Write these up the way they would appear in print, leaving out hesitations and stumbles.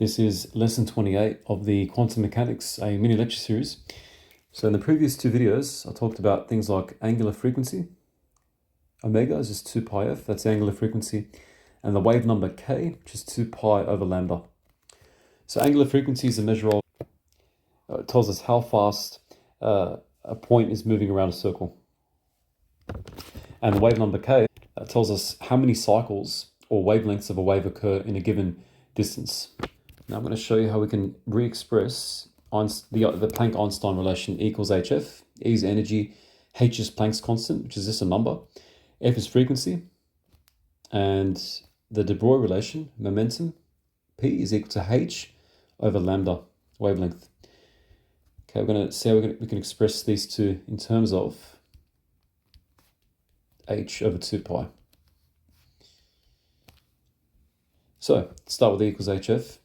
This is lesson 28 of the Quantum Mechanics, a mini lecture series. So in the previous two videos, I talked about things like angular frequency. Omega is just 2 pi f, that's the angular frequency, and the wave number k, which is 2 pi over lambda. So angular frequency is a measure of, it tells us how fast a point is moving around a circle. And the wave number k tells us how many cycles or wavelengths of a wave occur in a given distance. Now I'm going to show you how we can re-express the Planck-Einstein relation equals hf. E is energy, h is Planck's constant, which is just a number, f is frequency, and the de Broglie relation, momentum, p is equal to h over lambda, wavelength. Okay, we're going to see how we can express these two in terms of h over 2 pi. So, let's start with E equals hf.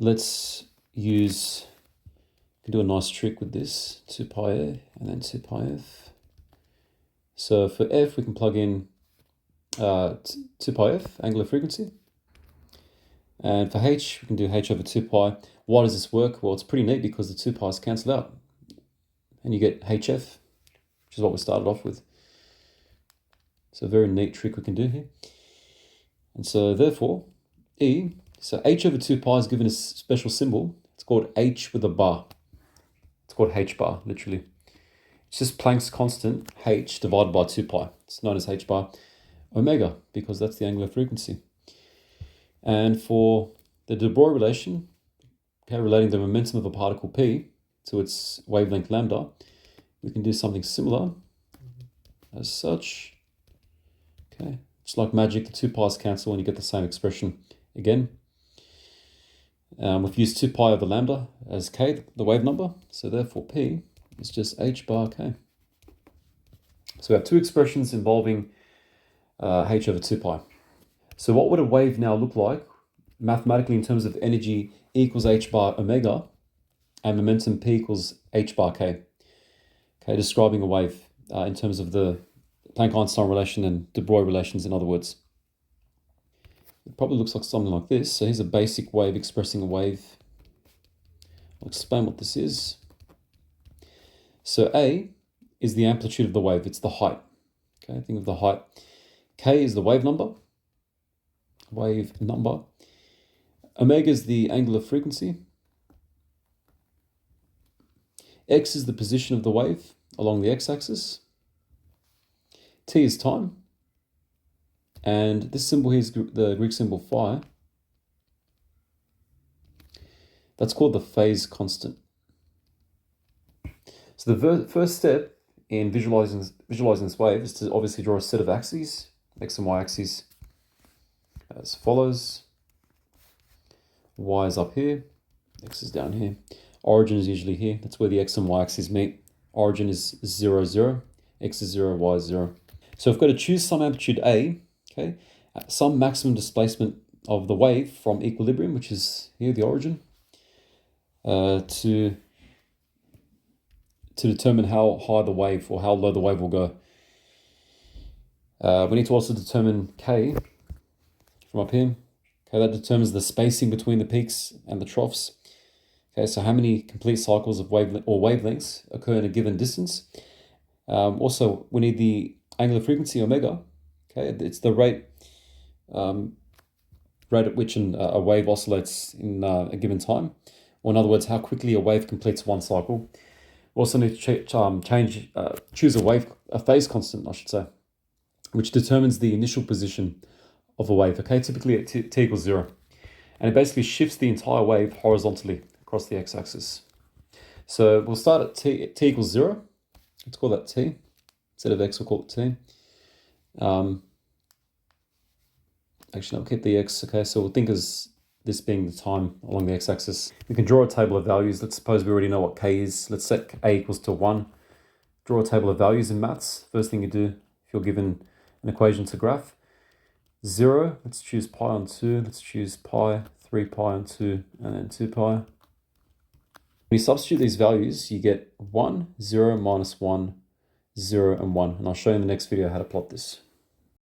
Let's use, we can do a nice trick with this, 2 pi a and then 2 pi f. So for f, we can plug in 2 pi f, angular frequency. And for h, we can do h over 2 pi. Why does this work? Well, it's pretty neat because the 2 pi's cancel out. And you get hf, which is what we started off with. So a very neat trick we can do here. And so therefore, E, so h over 2 pi is given a special symbol. It's called h with a bar. It's called h bar, literally. It's just Planck's constant, h, divided by 2 pi. It's known as h bar omega, because that's the angular frequency. And for the de Broglie relation, okay, relating the momentum of a particle p to its wavelength lambda, we can do something similar as such. Okay, just like magic, the 2 pi's cancel and you get the same expression again. We've used 2 pi over lambda as k, the wave number, so therefore p is just h bar k. So we have two expressions involving h over 2 pi. So what would a wave now look like mathematically in terms of energy equals h bar omega and momentum p equals h bar k? Okay, describing a wave in terms of the Planck-Einstein relation and de Broglie relations, in other words. It probably looks like something like this. So here's a basic wave expressing a wave. I'll explain what this is. So A is the amplitude of the wave. It's the height. Okay, think of the height. K is the wave number. Wave number. Omega is the angular frequency. X is the position of the wave along the x-axis. T is time. And this symbol here is the Greek symbol phi. That's called the phase constant. So the first step in visualizing this wave is to obviously draw a set of axes, x and y axes, as follows. Y is up here, x is down here. Origin is usually here. That's where the x and y axes meet. Origin is 0, 0. X is 0, y is 0. So I've got to choose some amplitude A, okay, some maximum displacement of the wave from equilibrium, which is here, the origin, to determine how high the wave or how low the wave will go. We need to also determine K from up here. Okay, that determines the spacing between the peaks and the troughs. Okay, so how many complete cycles of wavelengths occur in a given distance. Also, we need the angular frequency omega. Okay, it's the rate at which a wave oscillates in a given time, or in other words, how quickly a wave completes one cycle. We also need to choose a phase constant, I should say, which determines the initial position of a wave. Okay, typically at t equals 0, and it basically shifts the entire wave horizontally across the x-axis. So we'll start at t equals 0. Let's call that t. Instead of x, we'll call it t. Actually, I'll keep the x. Okay, so we'll think as this being the time along the x-axis. We can draw a table of values. Let's suppose we already know what k is. Let's set a equals to 1. Draw a table of values in maths. First thing you do if you're given an equation to graph. 0, let's choose pi on 2. Let's choose pi, 3 pi on 2, and then 2 pi. When you substitute these values, you get 1, 0, minus 1, 0, and 1. And I'll show you in the next video how to plot this.